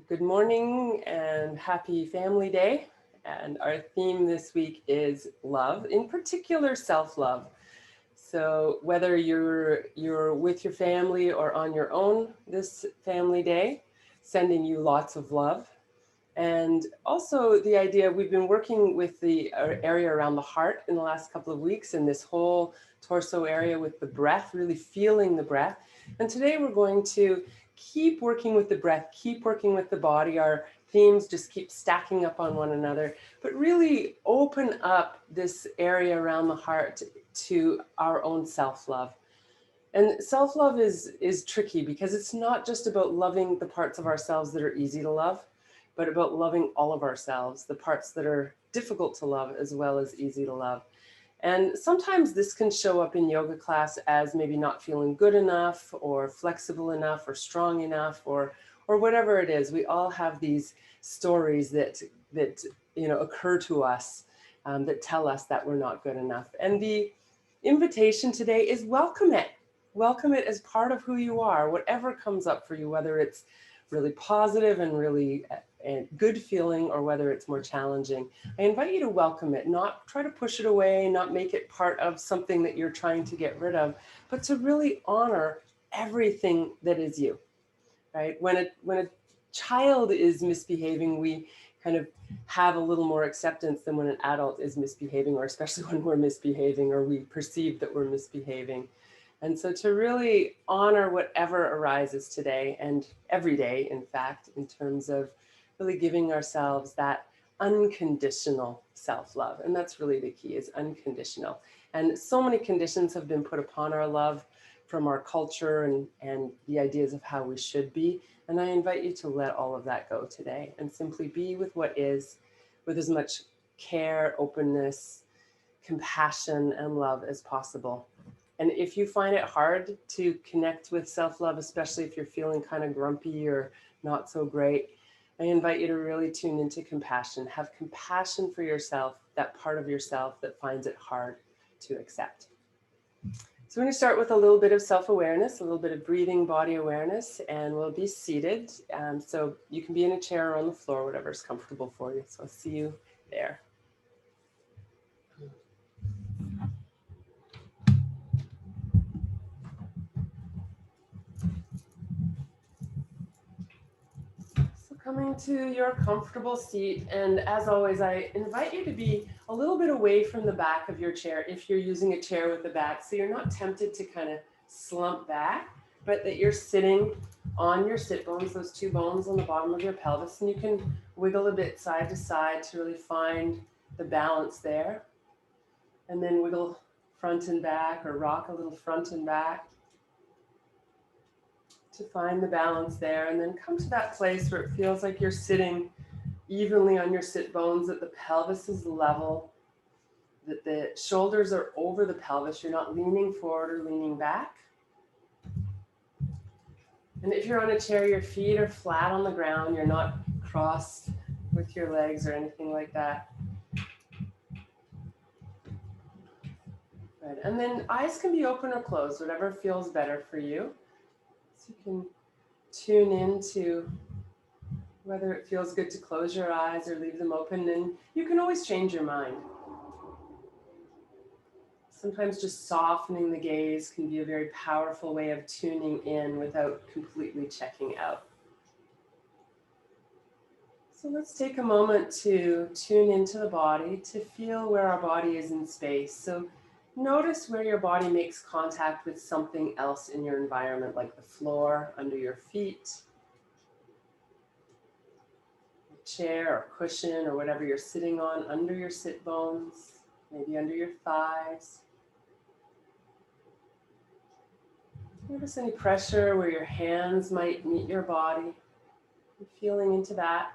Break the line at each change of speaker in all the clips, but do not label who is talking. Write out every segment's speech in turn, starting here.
Good morning and happy Family Day. And our theme this week is love, in particular self-love. So whether you're with your family or on your own this Family Day, sending you lots of love. And also the idea, we've been working with the area around the heart in the last couple of weeks, and this whole torso area with the breath, really feeling the breath. And today we're going to keep working with the breath, keep working with the body. Our themes just keep stacking up on one another, but really open up this area around the heart to our own self-love. And self-love is tricky because it's not just about loving the parts of ourselves that are easy to love, but about loving all of ourselves, the parts that are difficult to love as well as easy to love. And sometimes this can show up in yoga class as maybe not feeling good enough or flexible enough or strong enough or whatever it is. We all have these stories that occur to us that tell us that we're not good enough. And the invitation today is welcome it. Welcome it as part of who you are, whatever comes up for you, whether it's really positive and really a good feeling or whether it's more challenging. I invite you to welcome it, not try to push it away, not make it part of something that you're trying to get rid of, but to really honor everything that is you, right? When a child is misbehaving, we kind of have a little more acceptance than when an adult is misbehaving, or especially when we're misbehaving or we perceive that we're misbehaving. And so to really honor whatever arises today and every day, in fact, in terms of really giving ourselves that unconditional self-love. And that's really the key, is unconditional. And so many conditions have been put upon our love from our culture and the ideas of how we should be. And I invite you to let all of that go today and simply be with what is, with as much care, openness, compassion, and love as possible. And if you find it hard to connect with self-love, especially if you're feeling kind of grumpy or not so great, I invite you to really tune into compassion. Have compassion for yourself, that part of yourself that finds it hard to accept. So we're going to start with a little bit of self-awareness, a little bit of breathing, body awareness, and we'll be seated. So you can be in a chair or on the floor, whatever's comfortable for you. So I'll see you there. So coming to your comfortable seat, and as always, I invite you to be a little bit away from the back of your chair if you're using a chair with the back, so you're not tempted to kind of slump back, but that you're sitting on your sit bones, those two bones on the bottom of your pelvis, and you can wiggle a bit side to side to really find the balance there, and then wiggle front and back or rock a little front and back to find the balance there, and then come to that place where it feels like you're sitting evenly on your sit bones, that the pelvis is level, that the shoulders are over the pelvis. You're not leaning forward or leaning back. And if you're on a chair, your feet are flat on the ground. You're not crossed with your legs or anything like that. Right. And then eyes can be open or closed, whatever feels better for you. So you can tune into whether it feels good to close your eyes or leave them open, and you can always change your mind. Sometimes just softening the gaze can be a very powerful way of tuning in without completely checking out. So let's take a moment to tune into the body, to feel where our body is in space. So notice where your body makes contact with something else in your environment, like the floor under your feet, a chair or cushion or whatever you're sitting on under your sit bones, maybe under your thighs. Notice any pressure where your hands might meet your body, and feeling into that.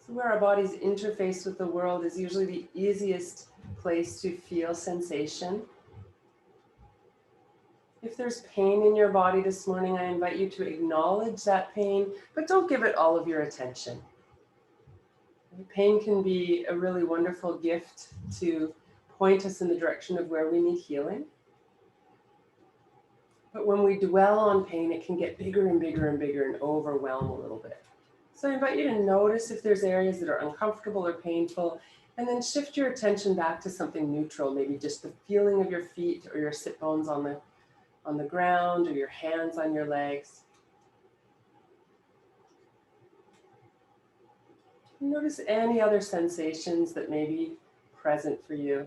So where our bodies interface with the world is usually the easiest place to feel sensation. If there's pain in your body this morning, I invite you to acknowledge that pain, but don't give it all of your attention. Pain can be a really wonderful gift to point us in the direction of where we need healing. But when we dwell on pain, it can get bigger and bigger and bigger and overwhelm a little bit. So I invite you to notice if there's areas that are uncomfortable or painful, and then shift your attention back to something neutral, maybe just the feeling of your feet or your sit bones on the ground, or your hands on your legs. Notice any other sensations that may be present for you.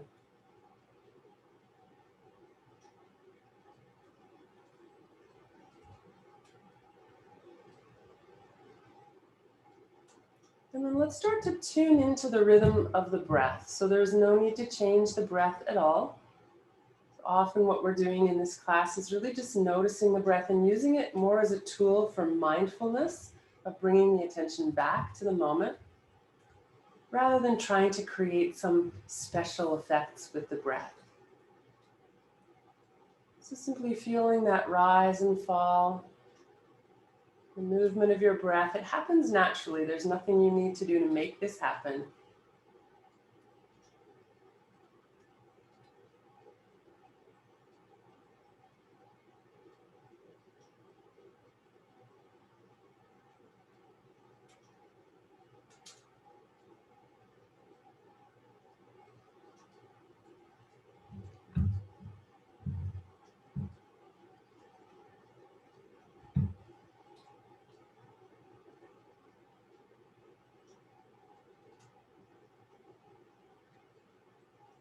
And then let's start to tune into the rhythm of the breath. So there's no need to change the breath at all. Often what we're doing in this class is really just noticing the breath and using it more as a tool for mindfulness, of bringing the attention back to the moment, rather than trying to create some special effects with the breath. So simply feeling that rise and fall, the movement of your breath. It happens naturally. There's nothing you need to do to make this happen.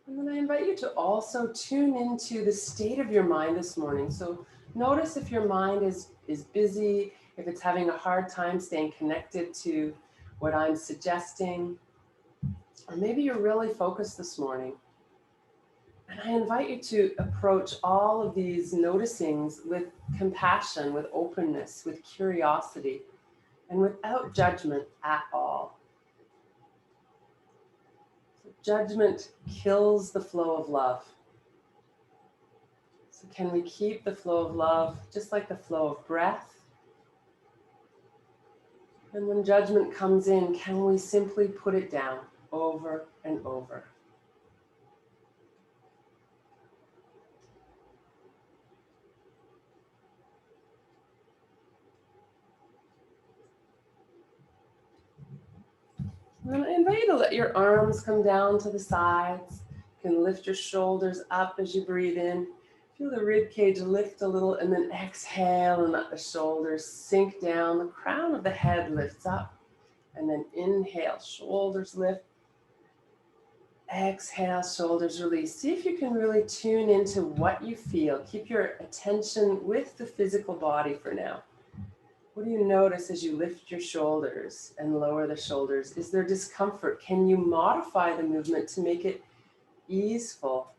And then I invite you to also tune into the state of your mind this morning. So notice if your mind is busy, if it's having a hard time staying connected to what I'm suggesting, or maybe you're really focused this morning. And I invite you to approach all of these noticings with compassion, with openness, with curiosity, and without judgment at all. So judgment kills the flow of love. So can we keep the flow of love just like the flow of breath? And when judgment comes in, can we simply put it down over and over? And I invite you to let your arms come down to the sides. You can lift your shoulders up as you breathe in. Feel the rib cage lift a little, and then exhale and let the shoulders sink down. The crown of the head lifts up, and then inhale, shoulders lift. Exhale, shoulders release. See if you can really tune into what you feel. Keep your attention with the physical body for now. What do you notice as you lift your shoulders and lower the shoulders? Is there discomfort? Can you modify the movement to make it easeful?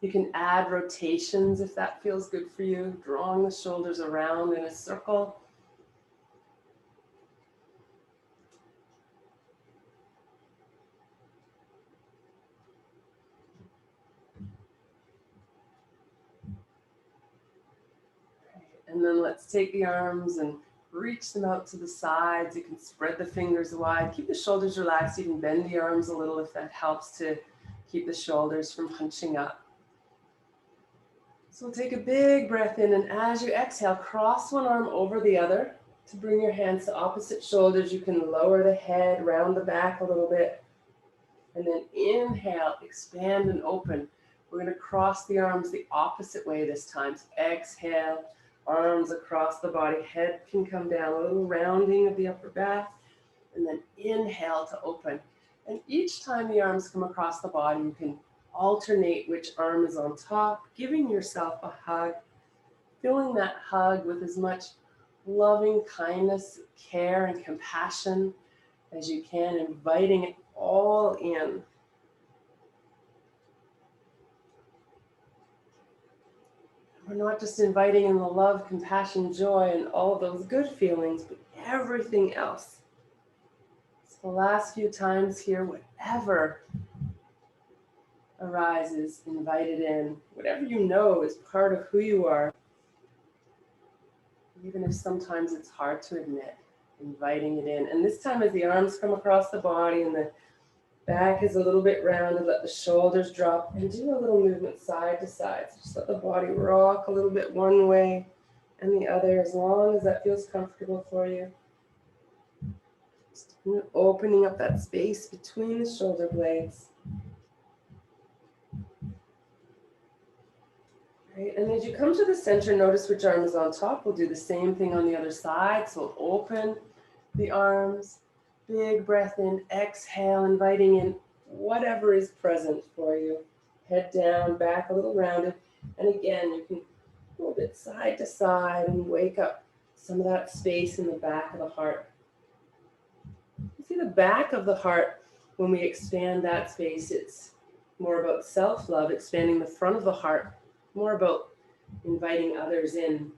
You can add rotations if that feels good for you, drawing the shoulders around in a circle. And then let's take the arms and reach them out to the sides. You can spread the fingers wide. Keep the shoulders relaxed. You can bend the arms a little if that helps to keep the shoulders from hunching up. So we'll take a big breath in, and as you exhale, cross one arm over the other to bring your hands to opposite shoulders. You can lower the head, round the back a little bit, and then inhale, expand and open. We're going to cross the arms the opposite way this time. So exhale, arms across the body, head can come down, a little rounding of the upper back, and then inhale to open. And each time the arms come across the body, you can alternate which arm is on top, giving yourself a hug, filling that hug with as much loving kindness, care, and compassion as you can, inviting it all in. We're not just inviting in the love, compassion, joy, and all those good feelings, but everything else. So the last few times here, whatever arises, invited in. Whatever you know is part of who you are, even if sometimes it's hard to admit, inviting it in. And this time as the arms come across the body and the Back is a little bit rounded, let the shoulders drop, and do a little movement side to side. So just let the body rock a little bit one way and the other, as long as that feels comfortable for you. Just opening up that space between the shoulder blades. Right, and as you come to the center, notice which arm is on top. We'll do the same thing on the other side. So we'll open the arms, big breath in, exhale, inviting in whatever is present for you. Head down, back a little rounded. And again, you can move it side to side and wake up some of that space in the back of the heart. You see the back of the heart, when we expand that space, it's more about self-love, expanding the front of the heart, more about inviting others in.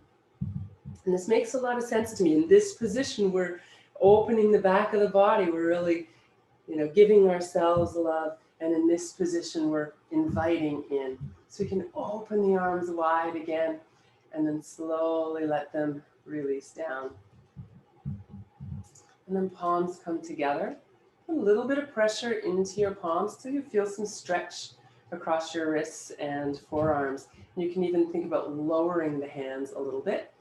And this makes a lot of sense to me. In this position, we're opening the back of the body. We're really, giving ourselves love. And in this position, we're inviting in. So we can open the arms wide again and then slowly let them release down. And then palms come together. A little bit of pressure into your palms till you feel some stretch across your wrists and forearms. You can even think about lowering the hands a little bit.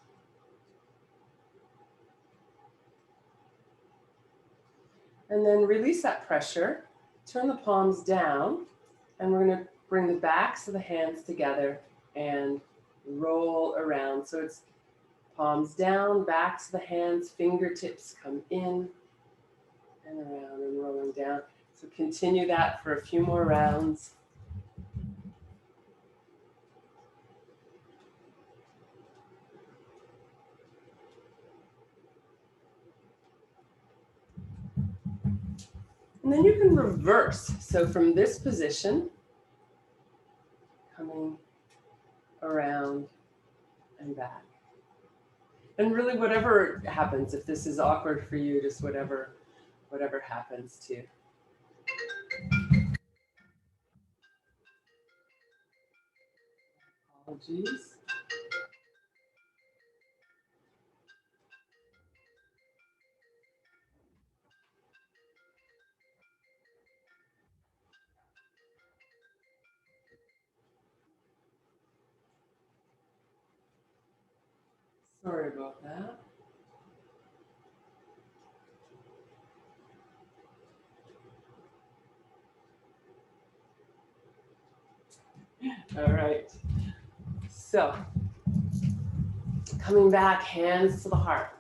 And then release that pressure. Turn the palms down. And we're going to bring the backs of the hands together and roll around. So it's palms down, backs of the hands, fingertips come in and around and rolling down. So continue that for a few more rounds. And then you can reverse. So from this position, coming around and back. And really whatever happens, if this is awkward for you, just whatever happens too. Apologies. Sorry about that. All right. So, coming back, hands to the heart.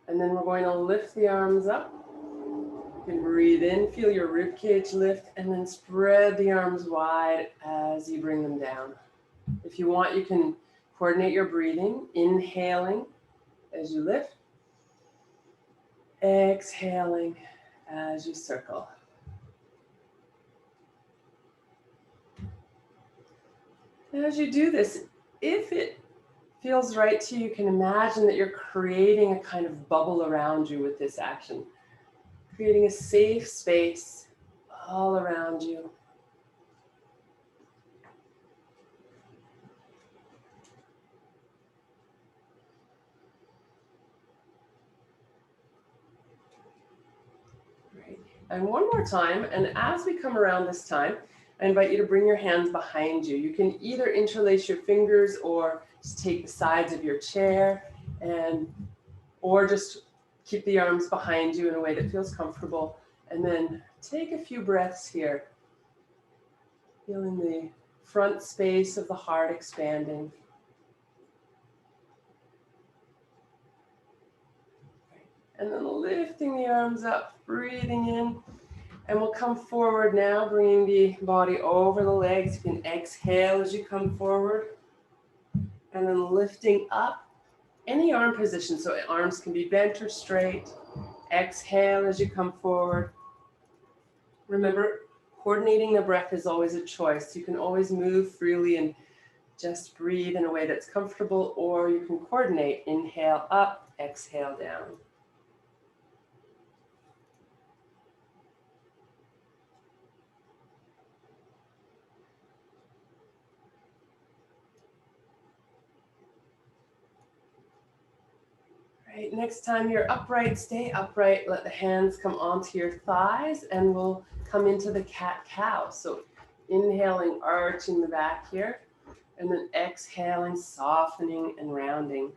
And then we're going to lift the arms up. You can breathe in, feel your rib cage lift, and then spread the arms wide as you bring them down. If you want, you can coordinate your breathing, inhaling as you lift, exhaling as you circle. And as you do this, if it feels right to you, you can imagine that you're creating a kind of bubble around you with this action, creating a safe space all around you. Great. And one more time, and as we come around this time, I invite you to bring your hands behind you. You can either interlace your fingers or just take the sides of your chair, or just keep the arms behind you in a way that feels comfortable. And then take a few breaths here, feeling the front space of the heart expanding. And then lifting the arms up, breathing in. And we'll come forward now, bringing the body over the legs. You can exhale as you come forward. And then lifting up, any arm position. So arms can be bent or straight. Exhale as you come forward. Remember, coordinating the breath is always a choice. You can always move freely and just breathe in a way that's comfortable, or you can coordinate. Inhale up, exhale down. Right, next time you're upright, stay upright. Let the hands come onto your thighs and we'll come into the cat-cow. So inhaling, arching the back here, and then exhaling, softening and rounding.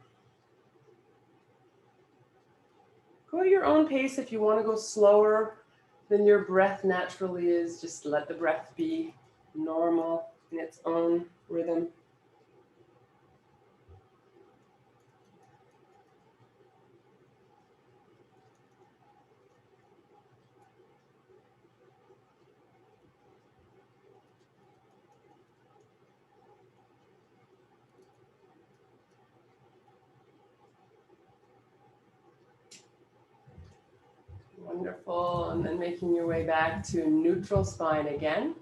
Go at your own pace. If you want to go slower than your breath naturally is, just let the breath be normal in its own rhythm. Wonderful. And then making your way back to neutral spine again.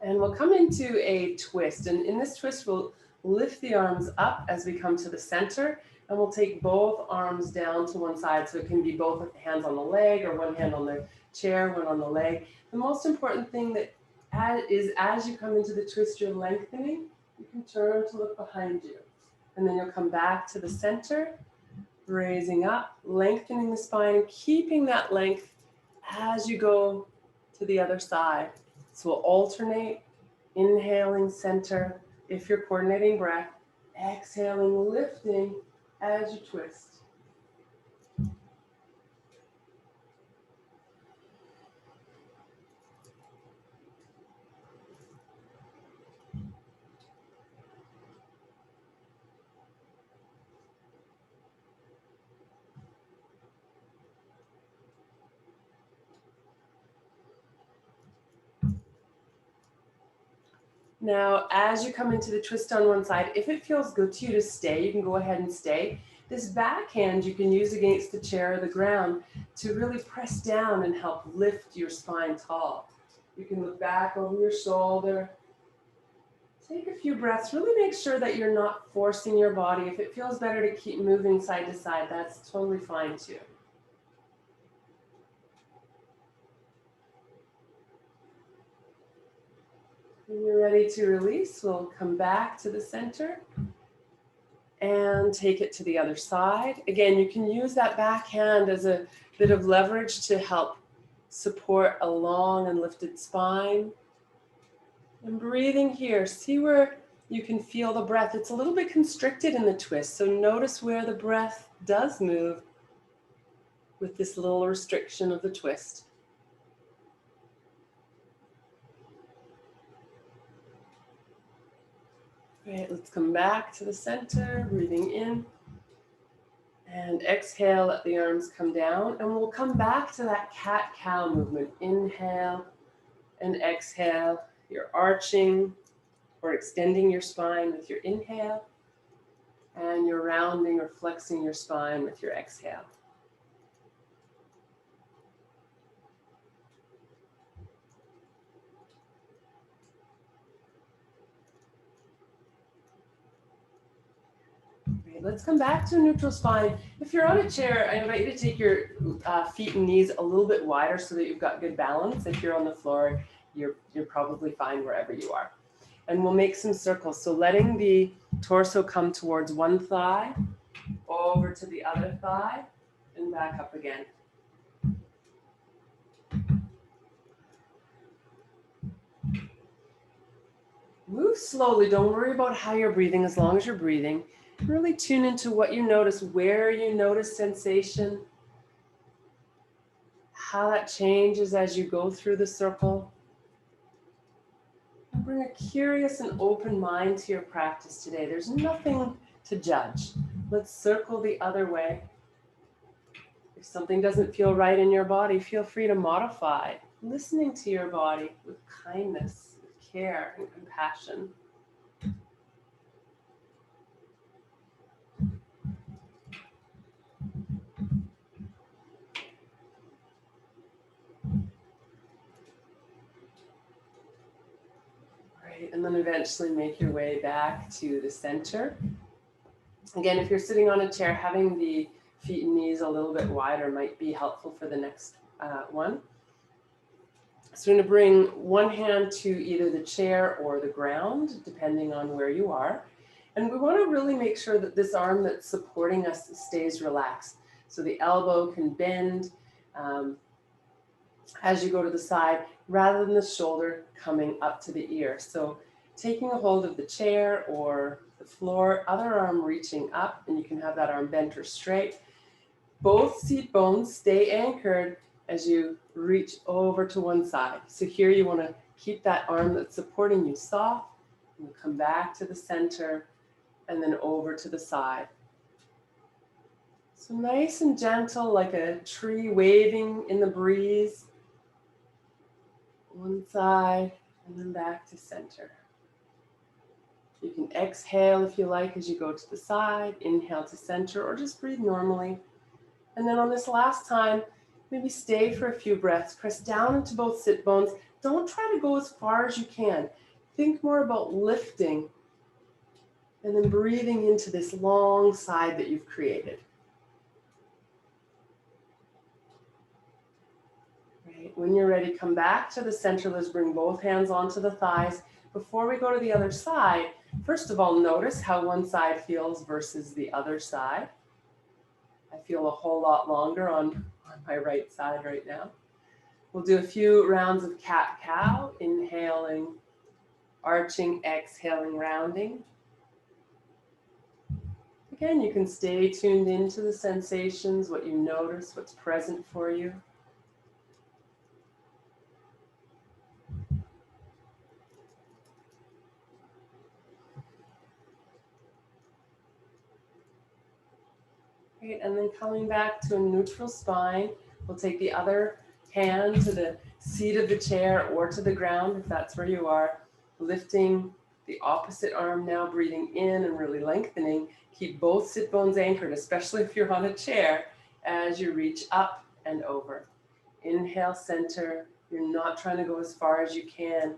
And we'll come into a twist. And in this twist, we'll lift the arms up as we come to the center. And we'll take both arms down to one side. So it can be both hands on the leg or one hand on the chair, one on the leg. The most important thing that is as you come into the twist, you're lengthening. You can turn to look behind you. And then you'll come back to the center, raising up, lengthening the spine, and keeping that length as you go to the other side. So we'll alternate, inhaling center, if you're coordinating breath, exhaling, lifting as you twist. Now, as you come into the twist on one side, if it feels good to you to stay, you can go ahead and stay. This backhand you can use against the chair or the ground to really press down and help lift your spine tall. You can look back over your shoulder. Take a few breaths. Really make sure that you're not forcing your body. If it feels better to keep moving side to side, that's totally fine too. When you're ready to release, we'll come back to the center and take it to the other side. Again, you can use that back hand as a bit of leverage to help support a long and lifted spine. And breathing here, see where you can feel the breath. It's a little bit constricted in the twist, so notice where the breath does move with this little restriction of the twist. Great, let's come back to the center, breathing in. And exhale, let the arms come down. And we'll come back to that cat-cow movement. Inhale and exhale. You're arching or extending your spine with your inhale. And you're rounding or flexing your spine with your exhale. Let's come back to a neutral spine. If you're on a chair, I invite you to take your feet and knees a little bit wider so that you've got good balance. If you're on the floor, you're probably fine wherever you are. And we'll make some circles. So letting the torso come towards one thigh, over to the other thigh, and back up again. Move slowly. Don't worry about how you're breathing as long as you're breathing. Really tune into what you notice, where you notice sensation, how that changes as you go through the circle. And bring a curious and open mind to your practice today. There's nothing to judge. Let's circle the other way. If something doesn't feel right in your body, feel free to modify. Listening to your body with kindness, with care and compassion. And then eventually make your way back to the center. Again, if you're sitting on a chair, having the feet and knees a little bit wider might be helpful for the next one. So we're going to bring one hand to either the chair or the ground, depending on where you are. And we want to really make sure that this arm that's supporting us stays relaxed. So the elbow can bend as you go to the side, rather than the shoulder coming up to the ear. So taking a hold of the chair or the floor, other arm reaching up, and you can have that arm bent or straight. Both seat bones stay anchored as you reach over to one side. So here you want to keep that arm that's supporting you soft, and come back to the center, and then over to the side. So nice and gentle, like a tree waving in the breeze. One side, and then back to center. You can exhale if you like as you go to the side, inhale to center, or just breathe normally. And then on this last time, maybe stay for a few breaths. Press down into both sit bones. Don't try to go as far as you can. Think more about lifting and then breathing into this long side that you've created. Right. When you're ready, come back to the center. Let's bring both hands onto the thighs. Before we go to the other side, first of all, notice how one side feels versus the other side. I feel a whole lot longer on my right side right now. We'll do a few rounds of cat-cow, inhaling, arching, exhaling, rounding. Again, you can stay tuned into the sensations, what you notice, what's present for you. Great, and then coming back to a neutral spine, we'll take the other hand to the seat of the chair or to the ground if that's where you are, lifting the opposite arm now, breathing in and really lengthening. Keep both sit bones anchored, especially if you're on a chair, as you reach up and over. Inhale, center. You're not trying to go as far as you can.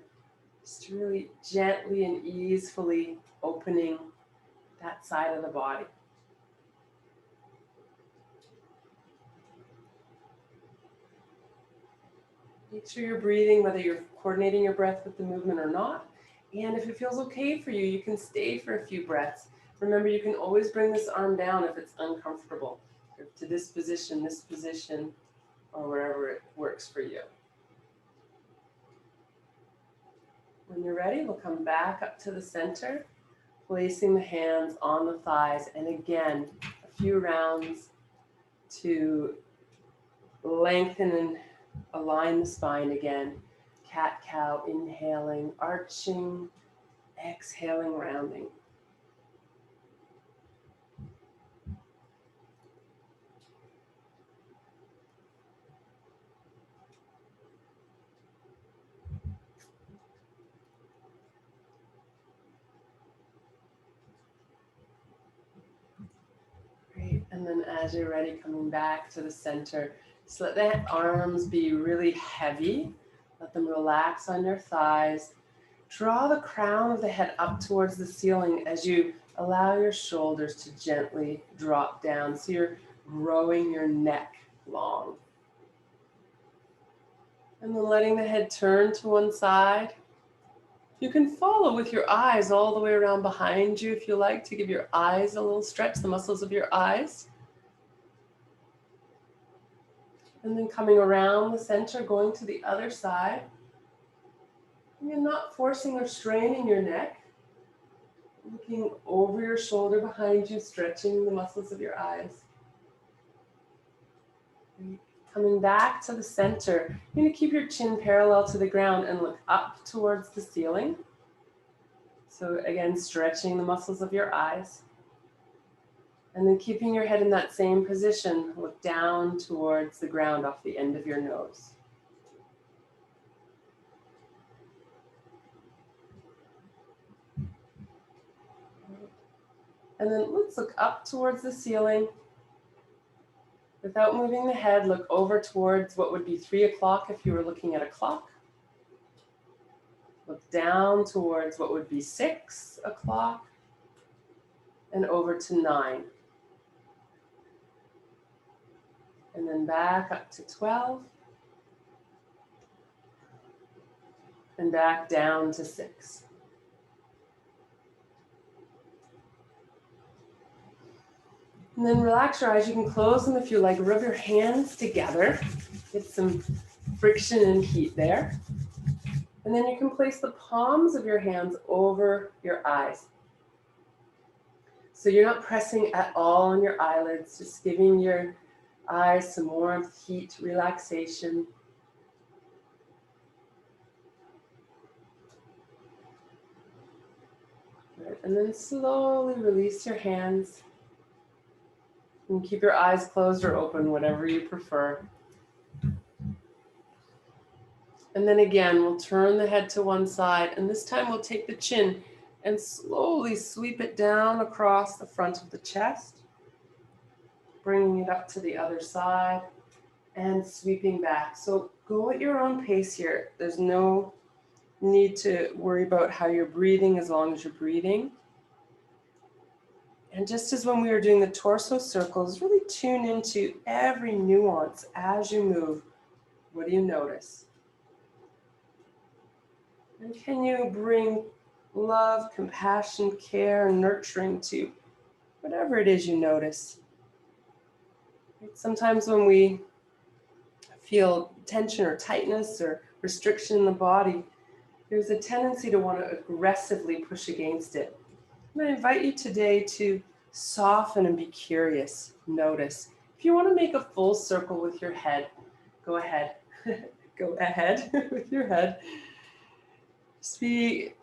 Just really gently and easefully opening that side of the body. Make sure you're breathing, whether you're coordinating your breath with the movement or not. And if it feels okay for you, you can stay for a few breaths. Remember, you can always bring this arm down if it's uncomfortable, or to this position, or wherever it works for you. When you're ready, we'll come back up to the center, placing the hands on the thighs. And again, a few rounds to lengthen and align the spine again. Cat-cow, inhaling, arching, exhaling, rounding. Great, and then as you're ready, coming back to the center, just let the arms be really heavy. Let them relax on your thighs. Draw the crown of the head up towards the ceiling as you allow your shoulders to gently drop down. So you're growing your neck long. And then letting the head turn to one side. You can follow with your eyes all the way around behind you if you like, to give your eyes a little stretch, the muscles of your eyes. And then coming around the center, going to the other side. And you're not forcing or straining your neck. Looking over your shoulder behind you, stretching the muscles of your eyes. Coming back to the center, you're going to keep your chin parallel to the ground and look up towards the ceiling. So again, stretching the muscles of your eyes. And then keeping your head in that same position, look down towards the ground off the end of your nose. And then let's look up towards the ceiling. Without moving the head, look over towards what would be 3 o'clock if you were looking at a clock. Look down towards what would be 6 o'clock and over to 9. And then back up to 12 and back down to 6. And then relax your eyes. You can close them if you like. Rub your hands together. Get some friction and heat there. And then you can place the palms of your hands over your eyes. So you're not pressing at all on your eyelids, just giving your eyes some warmth, heat, relaxation. Good. And then slowly release your hands. And keep your eyes closed or open, whatever you prefer. And then again, we'll turn the head to one side, and this time we'll take the chin and slowly sweep it down across the front of the chest, bringing it up to the other side and sweeping back. So go at your own pace here. There's no need to worry about how you're breathing as long as you're breathing. And just as when we were doing the torso circles, really tune into every nuance as you move. What do you notice? And can you bring love, compassion, care, nurturing to whatever it is you notice? Sometimes when we feel tension or tightness or restriction in the body, there's a tendency to want to aggressively push against it. And I invite you today to soften and be curious, notice. If you want to make a full circle with your head, go ahead. Go ahead with your head. Just be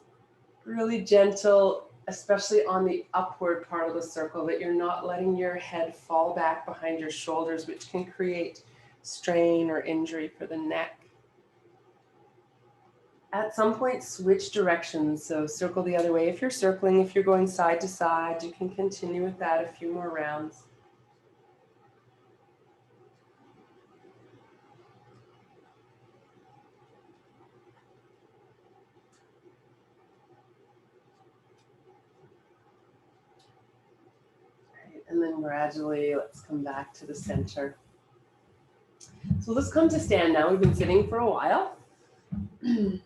really gentle, especially on the upward part of the circle, that you're not letting your head fall back behind your shoulders, which can create strain or injury for the neck. At some point, switch directions. So circle the other way. If you're circling, if you're going side to side, you can continue with that a few more rounds. And then gradually, let's come back to the center. So let's come to stand now. We've been sitting for a while. So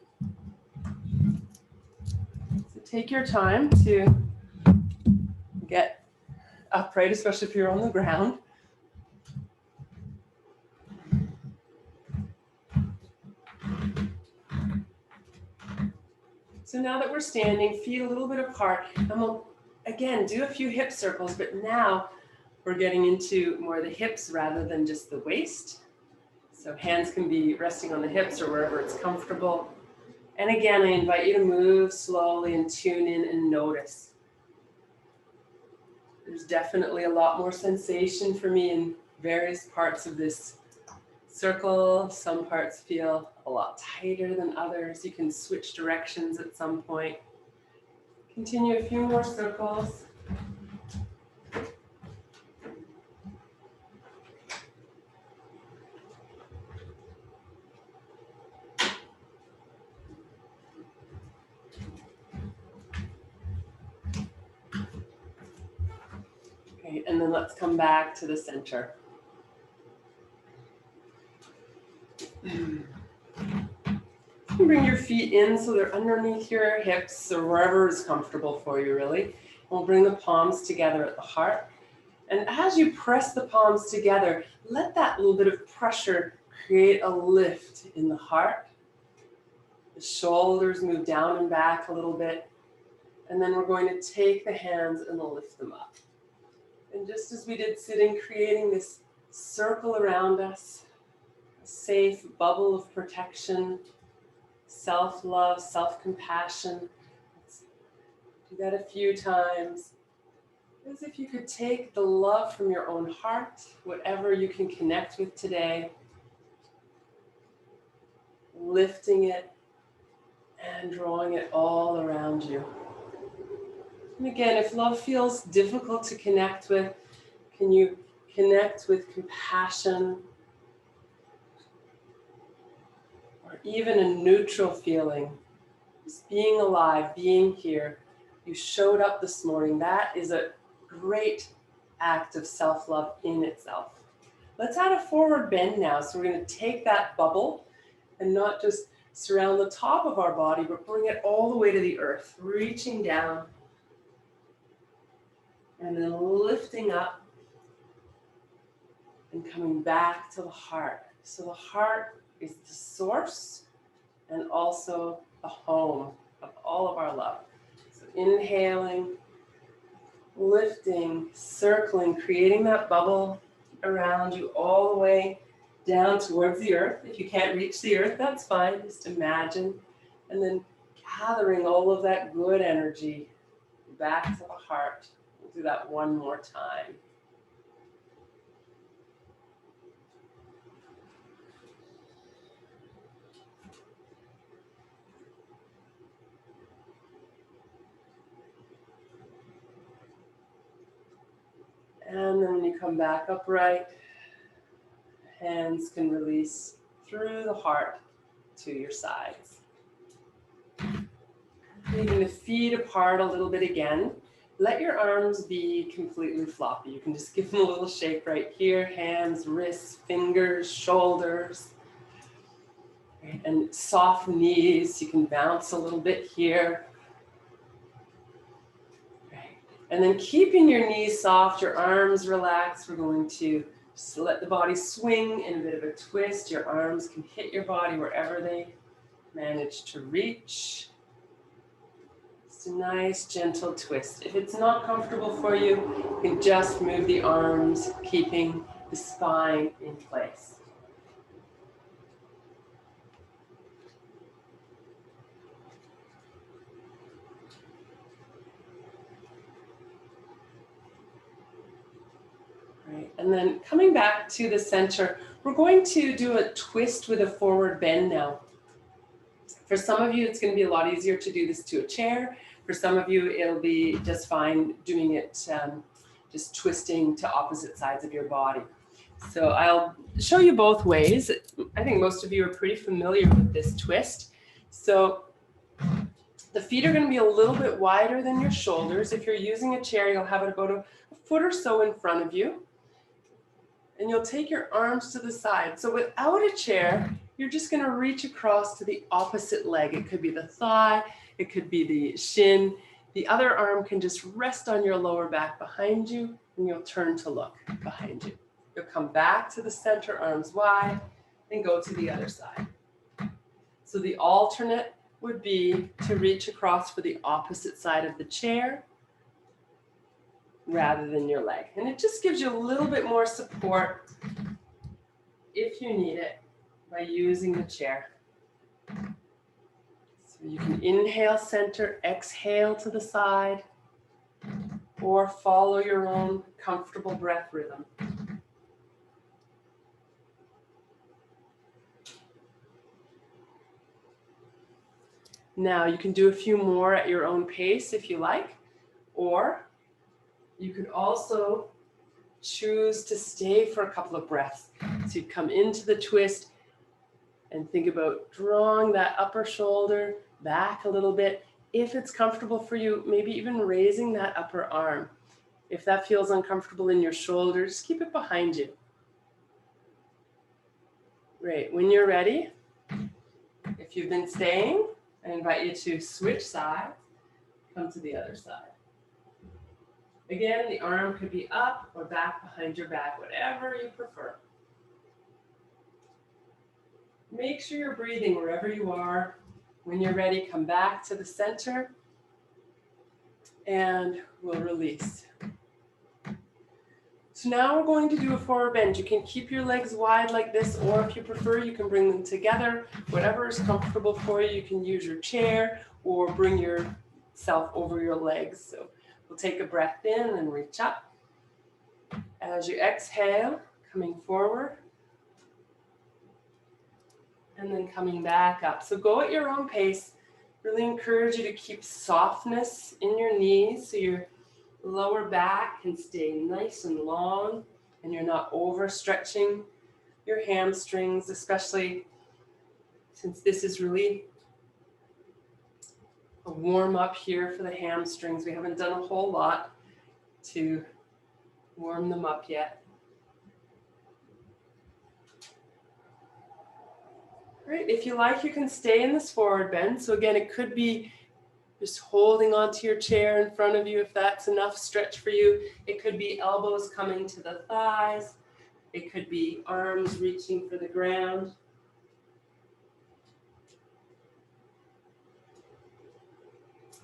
take your time to get upright, especially if you're on the ground. So now that we're standing, feet a little bit apart, and we'll again do a few hip circles, but now we're getting into more the hips rather than just the waist. So hands can be resting on the hips or wherever it's comfortable. And again, I invite you to move slowly and tune in and notice. There's definitely a lot more sensation for me in various parts of this circle. Some parts feel a lot tighter than others. You can switch directions at some point. Continue a few more circles. Okay, and then let's come back to the center. Bring your feet in so they're underneath your hips or wherever is comfortable for you, really. We'll bring the palms together at the heart. And as you press the palms together, let that little bit of pressure create a lift in the heart. The shoulders move down and back a little bit. And then we're going to take the hands and lift them up. And just as we did sitting, creating this circle around us, a safe bubble of protection, self-love, self-compassion. Let's do that a few times. As if you could take the love from your own heart, whatever you can connect with today, lifting it and drawing it all around you. And again, if love feels difficult to connect with, can you connect with compassion, or even a neutral feeling? Just being alive, being here. You showed up this morning. That is a great act of self-love in itself. Let's add a forward bend now. So we're going to take that bubble and not just surround the top of our body, but bring it all the way to the earth, reaching down and then lifting up and coming back to the heart. So the heart is the source and also the home of all of our love. So inhaling, lifting, circling, creating that bubble around you all the way down towards the earth. If you can't reach the earth, that's fine. Just imagine. And then gathering all of that good energy back to the heart. We'll do that one more time. And then when you come back upright, hands can release through the heart to your sides. Leaving the feet apart a little bit again. Let your arms be completely floppy. You can just give them a little shake right here. Hands, wrists, fingers, shoulders. Right? And soft knees. You can bounce a little bit here. Right. And then keeping your knees soft, your arms relaxed. We're going to just let the body swing in a bit of a twist. Your arms can hit your body wherever they manage to reach. Just a nice gentle twist. If it's not comfortable for you, you can just move the arms, keeping the spine in place. Right. And then coming back to the center, we're going to do a twist with a forward bend now. For some of you, it's going to be a lot easier to do this to a chair. For some of you, it'll be just fine doing it, just twisting to opposite sides of your body. So I'll show you both ways. I think most of you are pretty familiar with this twist. So the feet are going to be a little bit wider than your shoulders. If you're using a chair, you'll have it about a foot or so in front of you. And you'll take your arms to the side. So without a chair, you're just going to reach across to the opposite leg. It could be the thigh, it could be the shin. The other arm can just rest on your lower back behind you, and you'll turn to look behind you. You'll come back to the center, arms wide, and go to the other side. So the alternate would be to reach across for the opposite side of the chair rather than your leg. And it just gives you a little bit more support if you need it by using the chair. So you can inhale center, exhale to the side, or follow your own comfortable breath rhythm. Now you can do a few more at your own pace if you like, or you could also choose to stay for a couple of breaths. So you come into the twist and think about drawing that upper shoulder back a little bit. If it's comfortable for you, maybe even raising that upper arm. If that feels uncomfortable in your shoulders, keep it behind you. Great. When you're ready, if you've been staying, I invite you to switch sides, come to the other side. Again, the arm could be up or back behind your back, whatever you prefer. Make sure you're breathing wherever you are. When you're ready, come back to the center and we'll release. So now we're going to do a forward bend. You can keep your legs wide like this, or if you prefer, you can bring them together. Whatever is comfortable for you. You can use your chair or bring yourself over your legs. So we'll take a breath in and reach up. As you exhale, coming forward. And then coming back up. So go at your own pace. Really encourage you to keep softness in your knees so your lower back can stay nice and long and you're not overstretching your hamstrings, especially since this is really a warm up here for the hamstrings. We haven't done a whole lot to warm them up yet. Right, if you like, you can stay in this forward bend. So again, it could be just holding onto your chair in front of you if that's enough stretch for you. It could be elbows coming to the thighs. It could be arms reaching for the ground.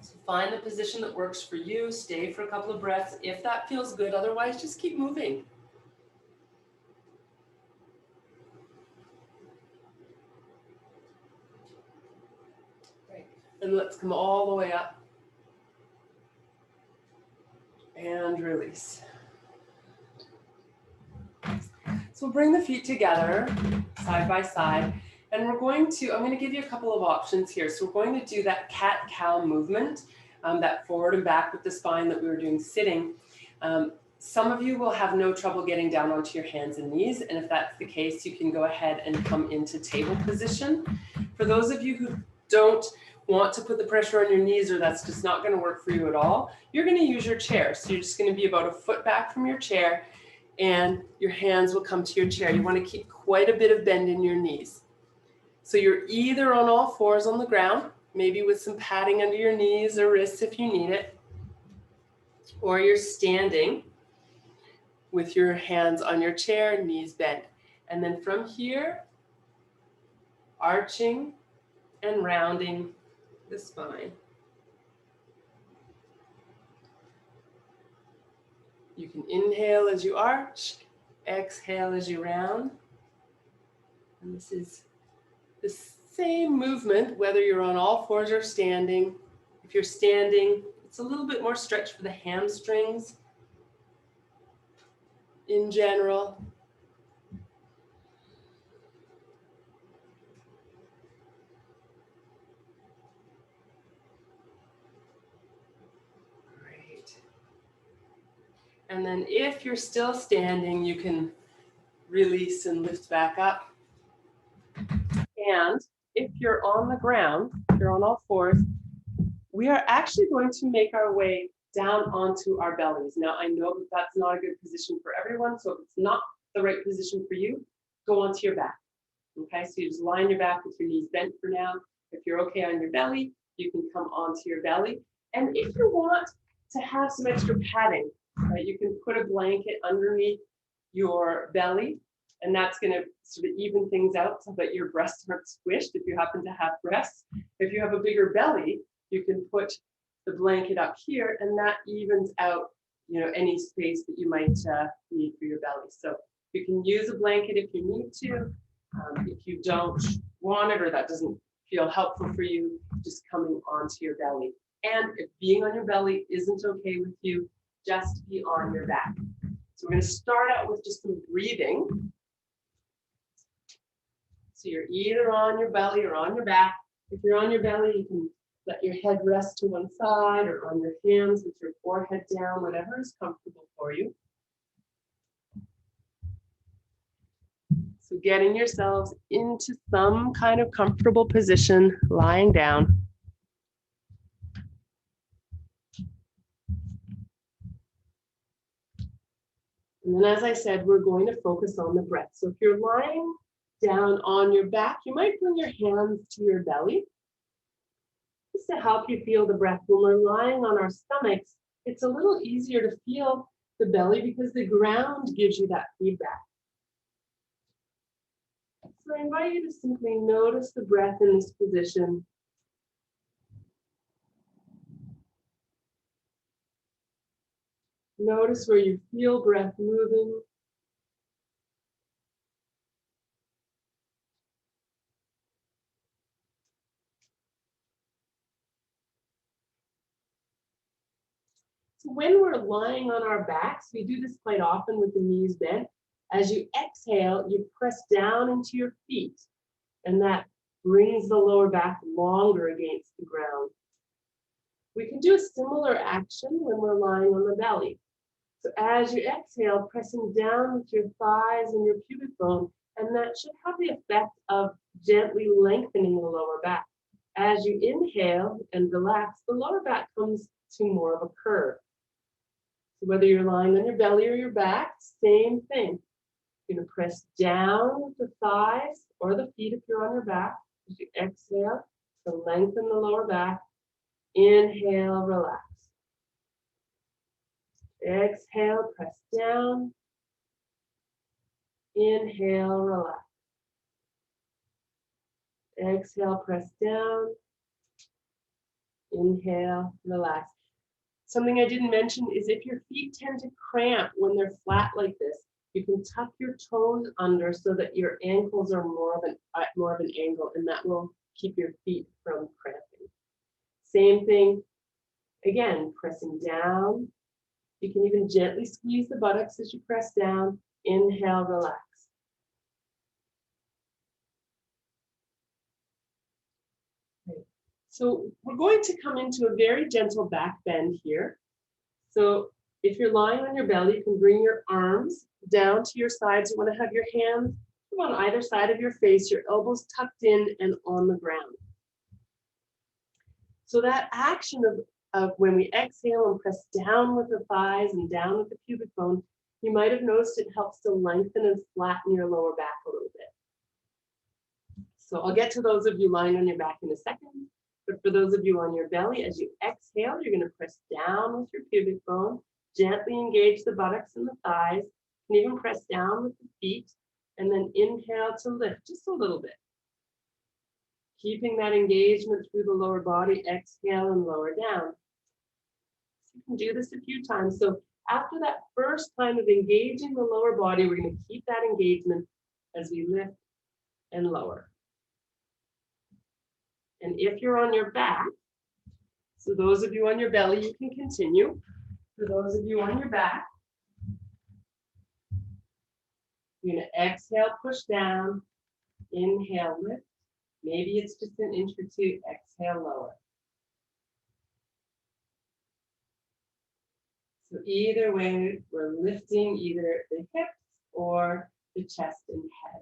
So find the position that works for you. Stay for a couple of breaths if that feels good. Otherwise, just keep moving. Great. And let's come all the way up. And release. So we'll bring the feet together, side by side, and I'm going to give you a couple of options here. So we're going to do that cat-cow movement, that forward and back with the spine that we were doing sitting. Some of you will have no trouble getting down onto your hands and knees, and if that's the case, you can go ahead and come into table position. For those of you who don't want to put the pressure on your knees, or that's just not going to work for you at all, you're going to use your chair. So you're just going to be about a foot back from your chair, and your hands will come to your chair. You want to keep quite a bit of bend in your knees. So you're either on all fours on the ground, maybe with some padding under your knees or wrists if you need it, or you're standing with your hands on your chair, knees bent. And then from here, arching and rounding the spine. You can inhale as you arch, exhale as you round. And this is the same movement, whether you're on all fours or standing. If you're standing, it's a little bit more stretch for the hamstrings in general. Great. And then if you're still standing, you can release and lift back up. And if you're on the ground, if you're on all fours, we are actually going to make our way down onto our bellies. Now, I know that that's not a good position for everyone, so if it's not the right position for you, go onto your back. Okay, so you just lie on your back with your knees bent for now. If you're okay on your belly, you can come onto your belly. And if you want to have some extra padding, right, you can put a blanket underneath your belly, and that's going to sort of even things out so that your breasts aren't squished if you happen to have breasts. If you have a bigger belly, you can put the blanket up here, and that evens out, any space that you might need for your belly. So you can use a blanket if you need to. If you don't want it or that doesn't feel helpful for you, just coming onto your belly. And if being on your belly isn't okay with you, just be on your back. So we're going to start out with just some breathing. So you're either on your belly or on your back. If you're on your belly, you can let your head rest to one side or on your hands with your forehead down, whatever is comfortable for you. So getting yourselves into some kind of comfortable position, lying down. And then, as I said, we're going to focus on the breath. So if you're lying down on your back, you might bring your hands to your belly just to help you feel the breath. When we're lying on our stomachs, it's a little easier to feel the belly because the ground gives you that feedback. So I invite you to simply notice the breath in this position. Notice where you feel breath moving. So when we're lying on our backs, we do this quite often with the knees bent. As you exhale, you press down into your feet, and that brings the lower back longer against the ground. We can do a similar action when we're lying on the belly. So as you exhale, pressing down with your thighs and your pubic bone, and that should have the effect of gently lengthening the lower back. As you inhale and relax, the lower back comes to more of a curve. So whether you're lying on your belly or your back, same thing. You're going to press down with the thighs or the feet if you're on your back. As you exhale, to lengthen the lower back. Inhale, relax. Exhale, press down. Inhale, relax. Exhale, press down. Inhale, relax. Something I didn't mention is if your feet tend to cramp when they're flat like this, you can tuck your toes under so that your ankles are more of an angle, and that will keep your feet from cramping. Same thing, again, pressing down. You can even gently squeeze the buttocks as you press down. Inhale, relax. Okay. So we're going to come into a very gentle back bend here. So if you're lying on your belly, you can bring your arms down to your sides. You want to have your hands on either side of your face, your elbows tucked in and on the ground. So that action of when we exhale and press down with the thighs and down with the pubic bone, you might have noticed it helps to lengthen and flatten your lower back a little bit. So I'll get to those of you lying on your back in a second. But for those of you on your belly, as you exhale, you're going to press down with your pubic bone, gently engage the buttocks and the thighs, and even press down with the feet, and then inhale to lift just a little bit. Keeping that engagement through the lower body, exhale and lower down. So you can do this a few times. So after that first time of engaging the lower body, we're going to keep that engagement as we lift and lower. And if you're on your back, so those of you on your belly, you can continue. For those of you on your back, you're going to exhale, push down, inhale, lift. Maybe it's just an inch or two, exhale, lower. So either way, we're lifting either the hips or the chest and head.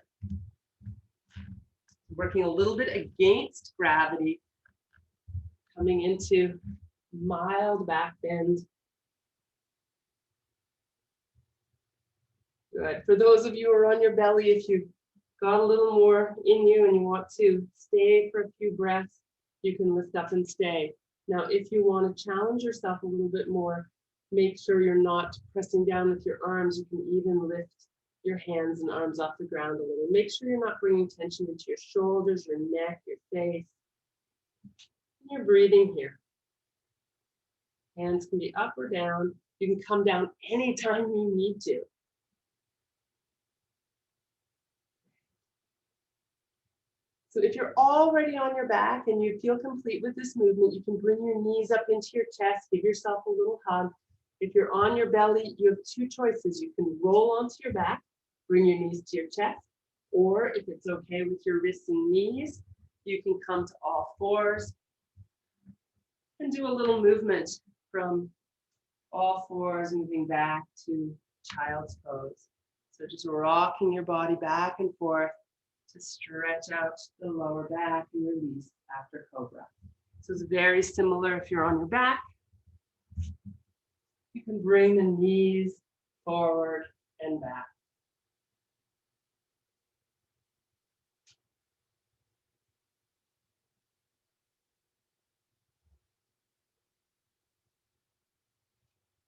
Working a little bit against gravity, coming into mild back bend. Good. For those of you who are on your belly, if you've got a little more in you and you want to stay for a few breaths, you can lift up and stay. Now, if you want to challenge yourself a little bit more, make sure you're not pressing down with your arms. You can even lift your hands and arms off the ground a little. Make sure you're not bringing tension into your shoulders, your neck, your face. You're breathing here. Hands can be up or down. You can come down anytime you need to. So if you're already on your back and you feel complete with this movement, you can bring your knees up into your chest, give yourself a little hug. If you're on your belly, you have two choices. You can roll onto your back, bring your knees to your chest, or if it's okay with your wrists and knees, you can come to all fours and do a little movement from all fours, moving back to child's pose. So just rocking your body back and forth to stretch out the lower back and release after cobra. So it's very similar if you're on your back. You can bring the knees forward and back.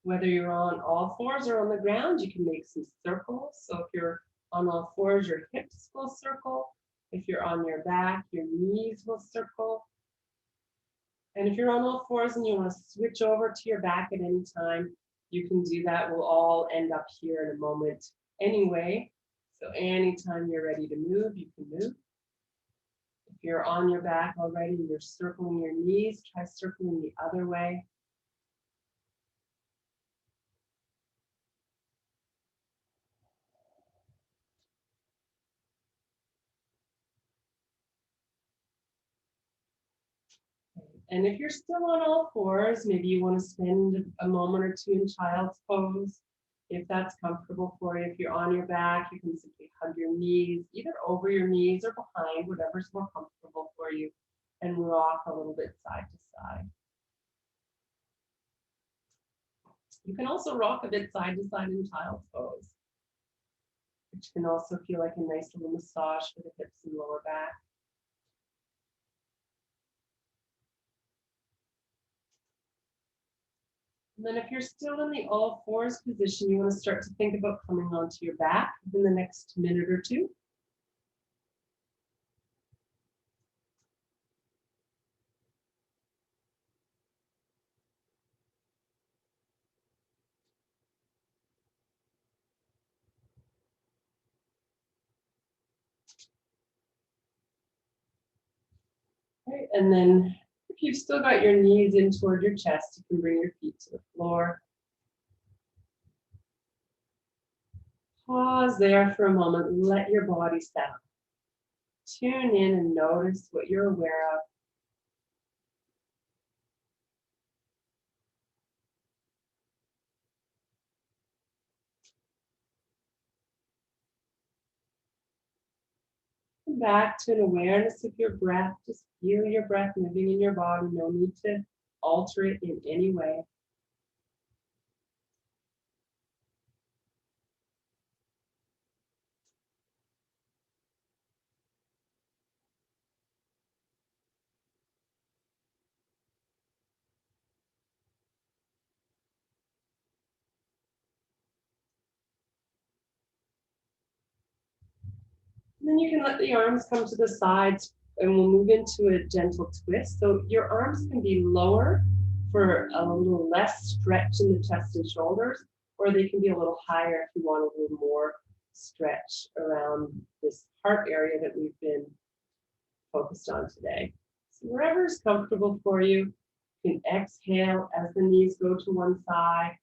Whether you're on all fours or on the ground, you can make some circles. So if you're on all fours, your hips will circle. If you're on your back, your knees will circle. And if you're on all fours and you want to switch over to your back at any time, you can do that. We'll all end up here in a moment anyway. So anytime you're ready to move, you can move. If you're on your back already and you're circling your knees, try circling the other way. And if you're still on all fours, maybe you want to spend a moment or two in child's pose, if that's comfortable for you. If you're on your back, you can simply hug your knees, either over your knees or behind, whatever's more comfortable for you, and rock a little bit side to side. You can also rock a bit side to side in child's pose, which can also feel like a nice little massage for the hips and lower back. And then if you're still in the all fours position, you want to start to think about coming onto your back in the next minute or two. Right, and then if you've still got your knees in toward your chest, you can bring your feet to the floor. Pause there for a moment. Let your body settle. Tune in and notice what you're aware of. Come back to an awareness of your breath. Just feel your breath moving in your body. No need to alter it in any way. And then you can let the arms come to the sides and we'll move into a gentle twist. So your arms can be lower for a little less stretch in the chest and shoulders, or they can be a little higher if you want a little more stretch around this heart area that we've been focused on today. So wherever is comfortable for you, you can exhale as the knees go to one side,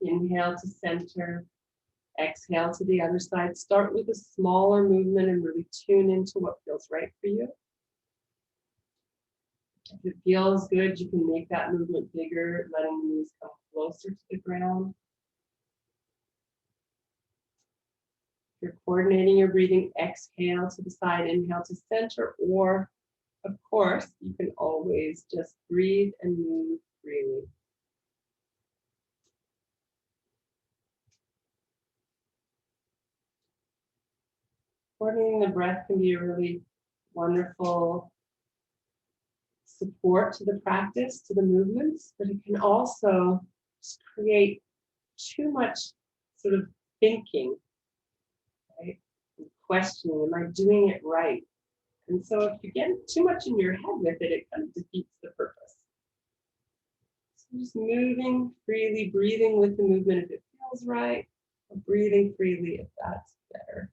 inhale to center, exhale to the other side. Start with a smaller movement and really tune into what feels right for you. If it feels good, you can make that movement bigger, letting the knees come closer to the ground. If you're coordinating your breathing, exhale to the side, inhale to center, or of course, you can always just breathe and move freely. Coordinating the breath can be a really wonderful support to the practice, to the movements, but it can also just create too much sort of thinking, right? And questioning, am I doing it right? And so if you get too much in your head with it, it kind of defeats the purpose. So just moving freely, breathing with the movement if it feels right, or breathing freely if that's better.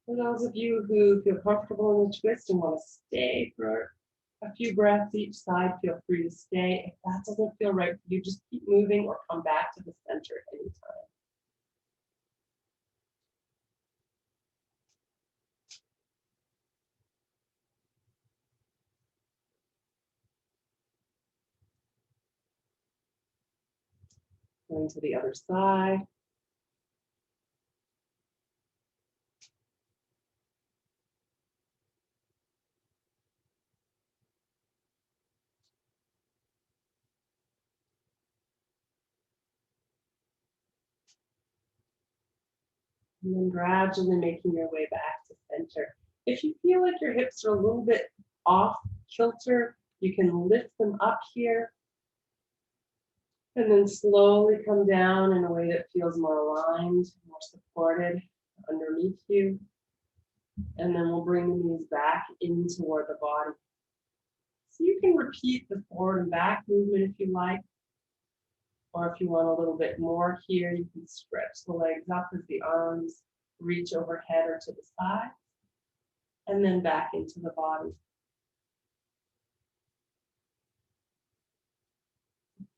For those of you who feel comfortable in the twist and want to stay for a few breaths each side, feel free to stay. If that doesn't feel right for you, just keep moving or come back to the center anytime. Going to the other side. And then gradually making your way back to center. If you feel like your hips are a little bit off kilter, you can lift them up here and then slowly come down in a way that feels more aligned, more supported underneath you. And then we'll bring the knees back in toward the body. So you can repeat the forward and back movement if you like, or if you want a little bit more here, you can stretch the legs up as the arms reach overhead or to the side, and then back into the body.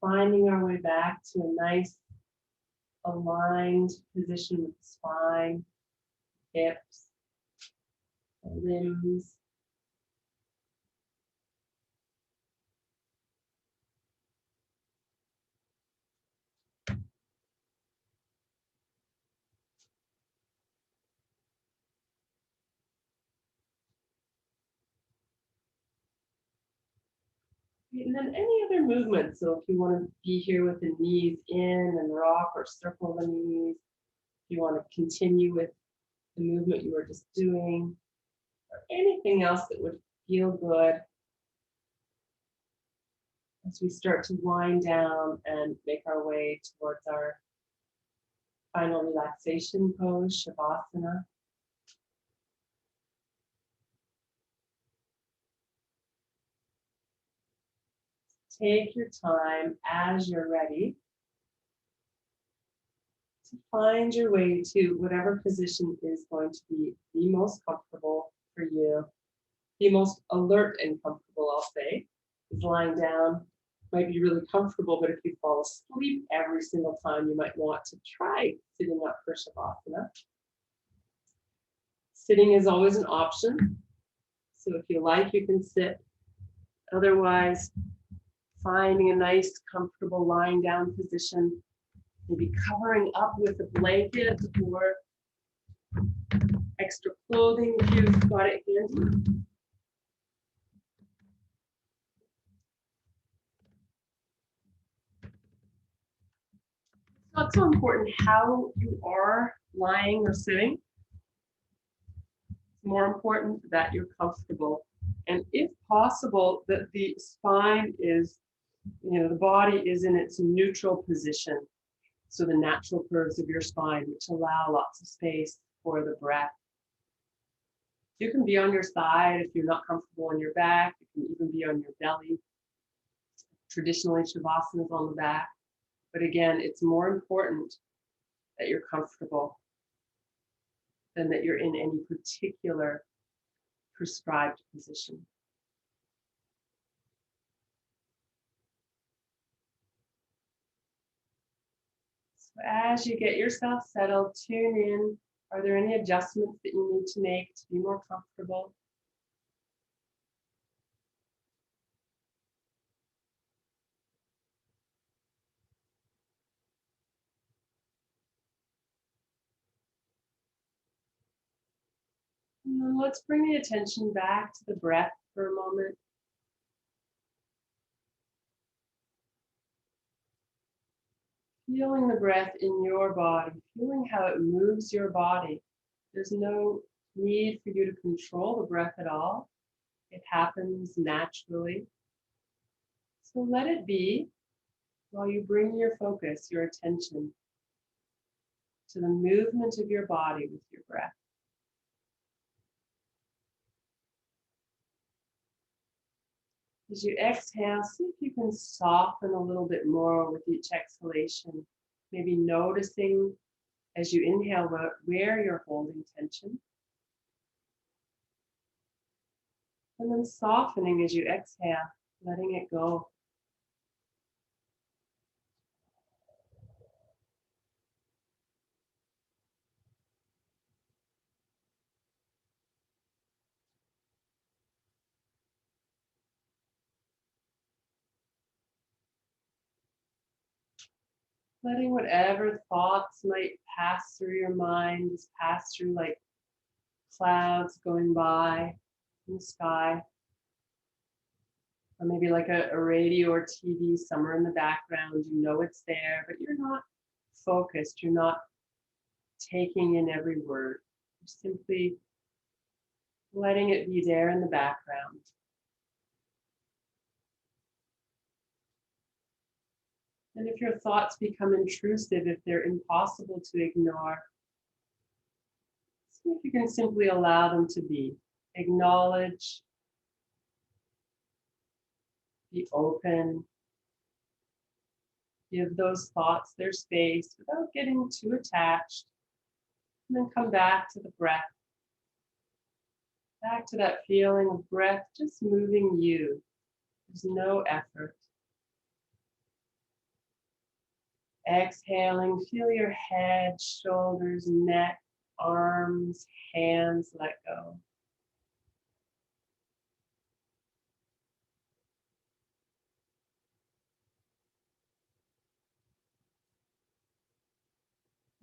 Finding our way back to a nice aligned position with the spine, hips, limbs. And then any other movement. So if you want to be here with the knees in and rock or circle the knees, if you want to continue with the movement you were just doing, or anything else that would feel good. as we start to wind down and make our way towards our final relaxation pose, Shavasana. Take your time as you're ready to find your way to whatever position is going to be the most comfortable for you, the most alert and comfortable, I'll say. Is lying down might be really comfortable, but if you fall asleep every single time, you might want to try sitting up for Shavasana. Sitting is always an option, so if you like, you can sit. Otherwise, finding a nice, comfortable lying down position, maybe covering up with a blanket or extra clothing if you've got it handy. It's not so important how you are lying or sitting. It's more important that you're comfortable. And if possible, that the spine is, the body is in its neutral position. So the natural curves of your spine, which allow lots of space for the breath. You can be on your side if you're not comfortable on your back. You can even be on your belly. Traditionally, Shavasana is on the back. But again, it's more important that you're comfortable than that you're in any particular prescribed position. So as you get yourself settled, tune in. Are there any adjustments that you need to make to be more comfortable? And then let's bring the attention back to the breath for a moment. Feeling the breath in your body, feeling how it moves your body. There's no need for you to control the breath at all. It happens naturally. So let it be while you bring your focus, your attention to the movement of your body with your breath. As you exhale, see if you can soften a little bit more with each exhalation. Maybe noticing as you inhale where you're holding tension. And then softening as you exhale, letting it go. Letting whatever thoughts might pass through your mind just pass through like clouds going by in the sky. Or maybe like a radio or TV somewhere in the background. You know it's there, but you're not focused. You're not taking in every word. You're simply letting it be there in the background. And if your thoughts become intrusive, if they're impossible to ignore, see if you can simply allow them to be. Acknowledge, be open, give those thoughts their space without getting too attached, and then come back to the breath. Back to that feeling of breath just moving you. There's no effort. Exhaling, feel your head, shoulders, neck, arms, hands let go.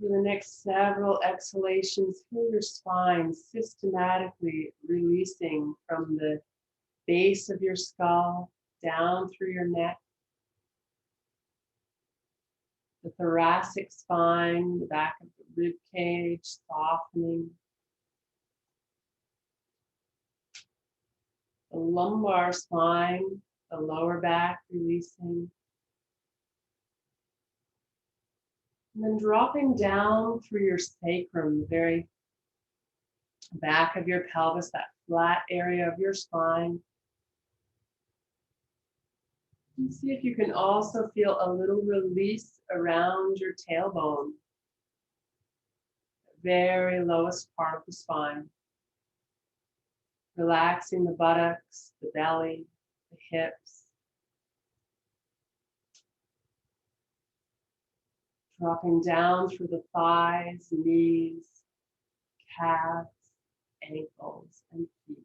For the next several exhalations, feel your spine systematically releasing from the base of your skull down through your neck. The thoracic spine, the back of the rib cage, softening. The lumbar spine, the lower back releasing. And then dropping down through your sacrum, the very back of your pelvis, that flat area of your spine. And see if you can also feel a little release around your tailbone, the very lowest part of the spine. Relaxing the buttocks, the belly, the hips. Dropping down through the thighs, knees, calves, ankles, and feet.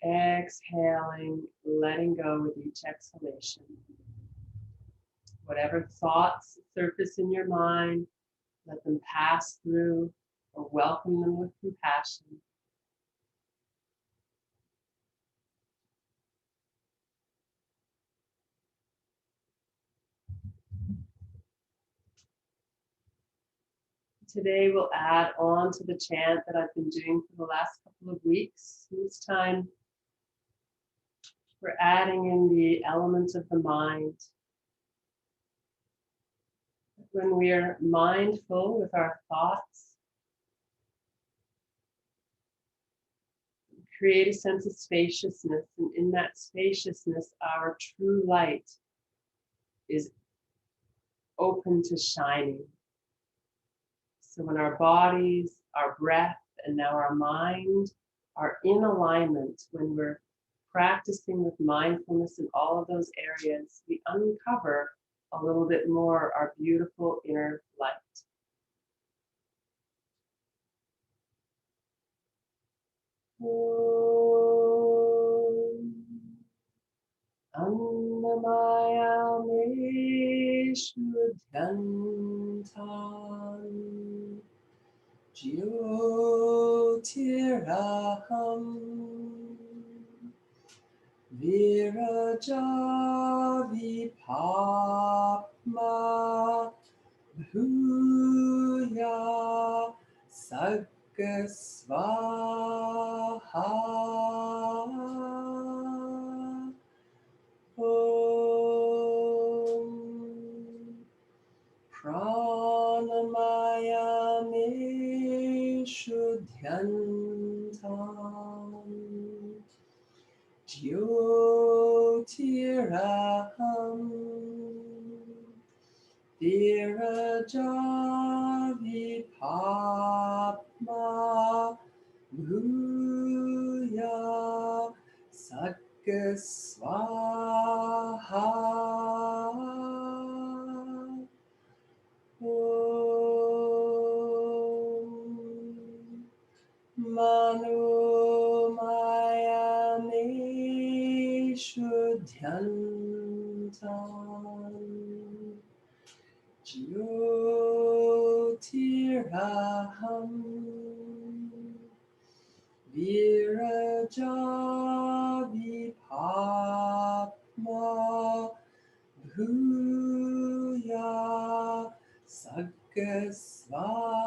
Exhaling, letting go with each exhalation. Whatever thoughts surface in your mind, let them pass through or welcome them with compassion. Today we'll add on to the chant that I've been doing for the last couple of weeks. This time we're adding in the element of the mind. When we are mindful with our thoughts, we create a sense of spaciousness, and in that spaciousness, our true light is open to shining. So when our bodies, our breath, and now our mind are in alignment, when we're practicing with mindfulness in all of those areas, we uncover a little bit more our beautiful inner light. Annamayame Shuddhantam Jyotiraham Viraja Vipapma Bhuya Sagasvaha Om Pranamayame Shuddhantam Jyotiraham Viraja Vipapma Bhuya Sagasvaha Om Manomayane Shuddhantam Jyotiraham Viraja Vipapma Bhuya Sagasvaha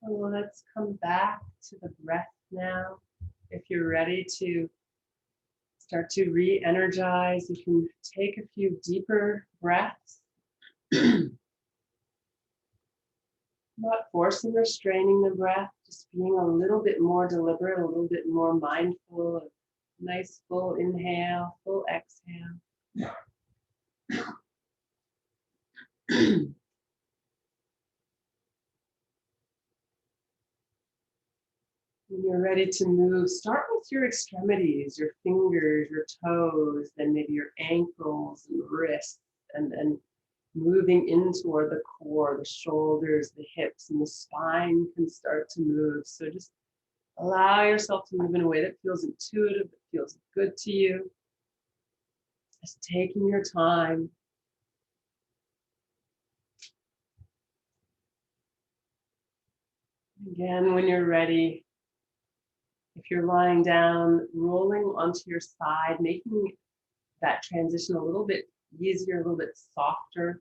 So let's come back to the breath now. If you're ready to start to re-energize, you can take a few deeper breaths. Not forcing or straining the breath, just being a little bit more deliberate, a little bit more mindful of nice full inhale, full exhale. When you're ready to move, start with your extremities, your fingers, your toes, then maybe your ankles and wrists, and then moving in toward the core, the shoulders, the hips, and the spine can start to move. So just allow yourself to move in a way that feels intuitive, that feels good to you. Just taking your time. Again, when you're ready, if you're lying down, rolling onto your side, making that transition a little bit easier, a little bit softer,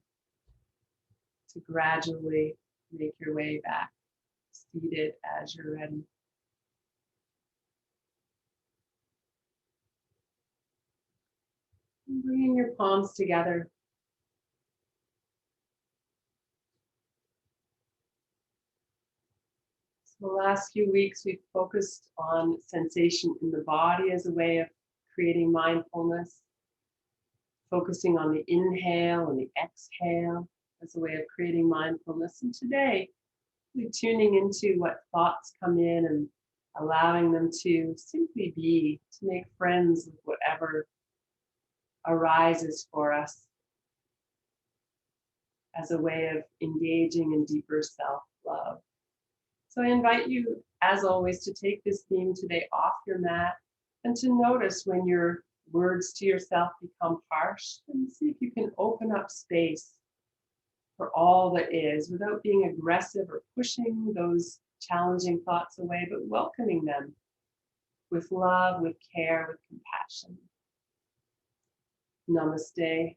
to gradually make your way back seated as you're ready. And bringing your palms together. So the last few weeks, we've focused on sensation in the body as a way of creating mindfulness, focusing on the inhale and the exhale as a way of creating mindfulness. And today, we're tuning into what thoughts come in and allowing them to simply be, to make friends with whatever arises for us as a way of engaging in deeper self-love. So I invite you, as always, to take this theme today off your mat and to notice when your words to yourself become harsh, and see if you can open up space for all that is without being aggressive or pushing those challenging thoughts away, but welcoming them with love, with care, with compassion. Namaste.